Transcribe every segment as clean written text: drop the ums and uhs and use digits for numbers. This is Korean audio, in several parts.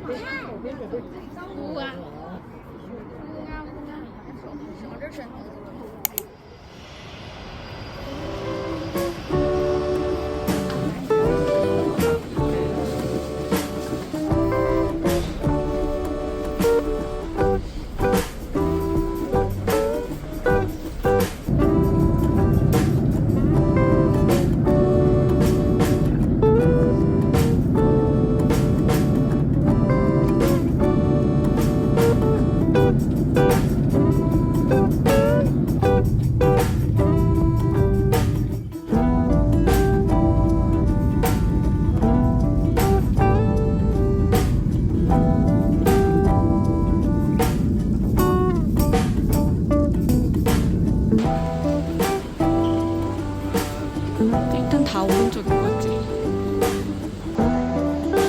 乌啊，小着枕头。 일단 다 오른쪽인 것 같지?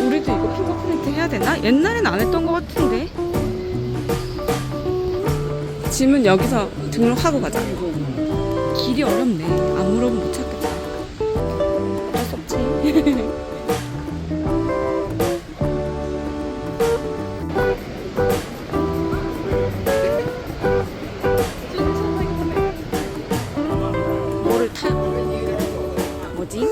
우리도 이거 핑거프린트 해야 되나? 옛날엔 안 했던 것 같은데. 짐은 여기서 등록하고 가자. 길이 어렵네. 안 물어보면 못 찾겠다. 어쩔 수 없지. 뭐를 타? 뭐지?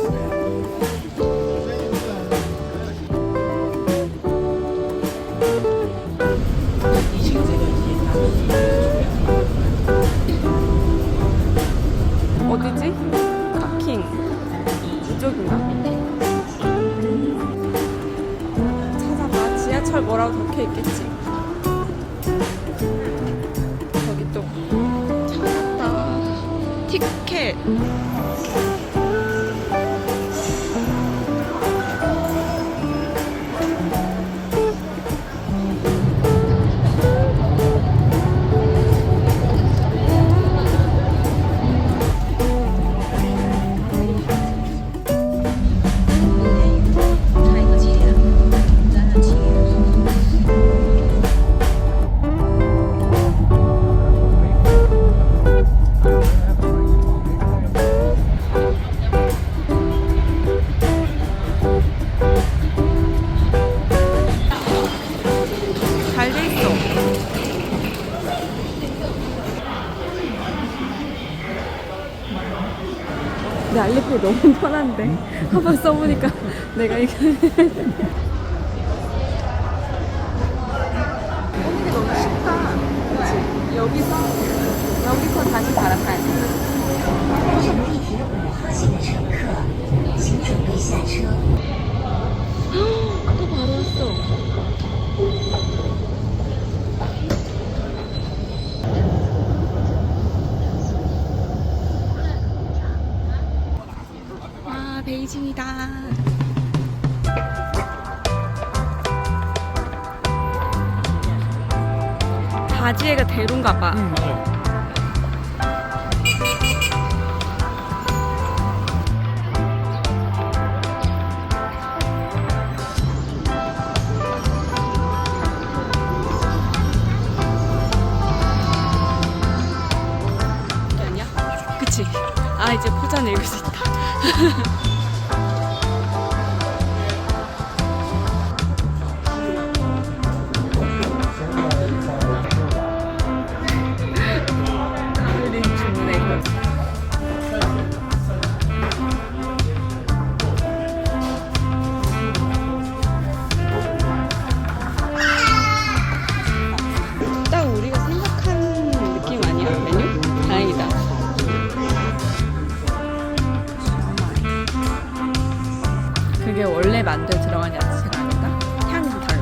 어디지? 파킹 이쪽인가? 찾아봐. 지하철 뭐라고 적혀 있겠지. 저기 또 찾았다. 티켓. 잘 돼 있어. 내 알리페이 너무 편한데 한번 써보니까 내가 이거 오는 게 너무 쉽다. 그치? 여기서 다시 갈아타야 돼. 乘地铁5号线的乘客，请准备下车。 또 바로 왔어. 와, 베이징이다. 바지에가 대로인가 봐. 그치? 아, 이제 포장 읽을 수 있다. 우린 주문해. 딱 우리가 생각한 느낌 아니야, 메뉴? 다행이다. 그게 원래 만두에 들어간 야채가 아닌가? 향이 좀 달라.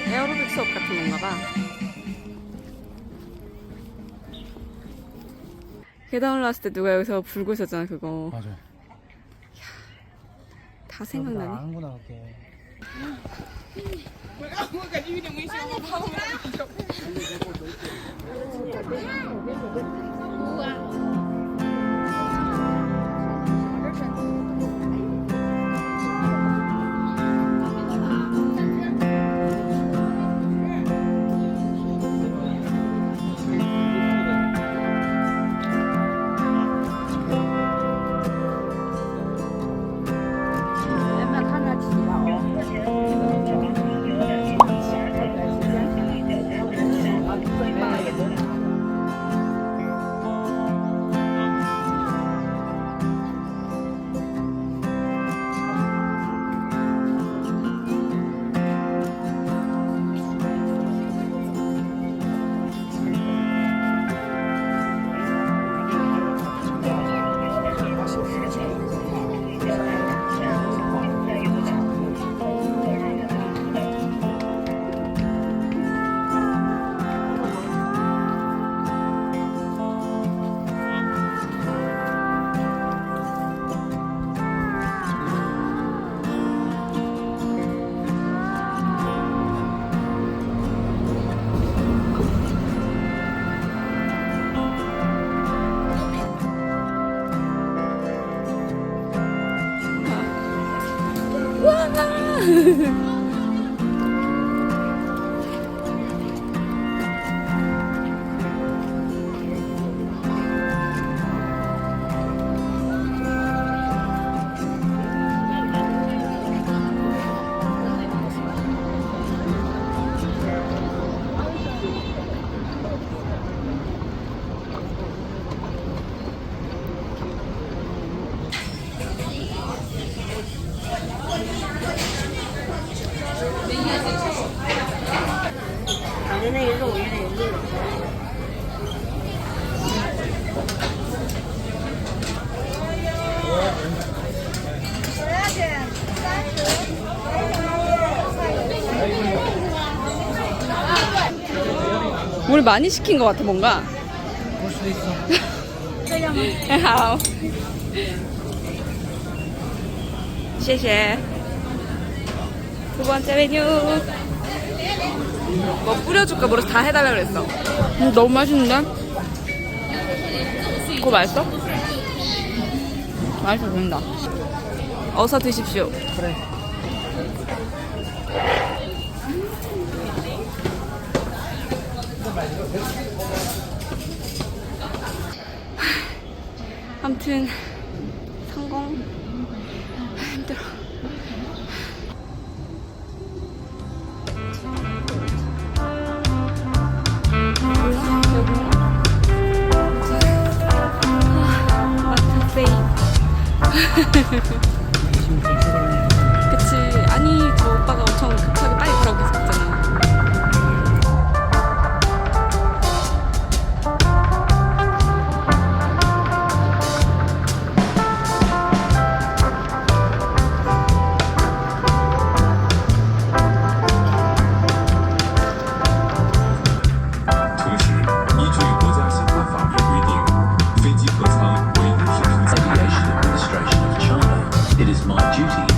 에어로빅 수업 같은 건가 봐. 계단 올라왔을 때 누가 여기서 불고 있었잖아, 그거. 맞아. 다 생각나네. 아는구나 그게. 뭘 많이 시킨 것 같아 뭔가. 볼 수도 있어. 하오. 谢谢. 두 번째 메뉴. 뭐 뿌려줄까 모르겠어. 다 해달라 그랬어. 너무 맛있는데? 그거 맛있어? 맛있어 보인다. 어서 드십시오. 그래. 아무튼 성공. 힘들어. 마트페이. 그치. 아니 저 오빠가 엄청 급하게 빨리 가라고 계속 했잖아. Aviation Administration of China, it is my duty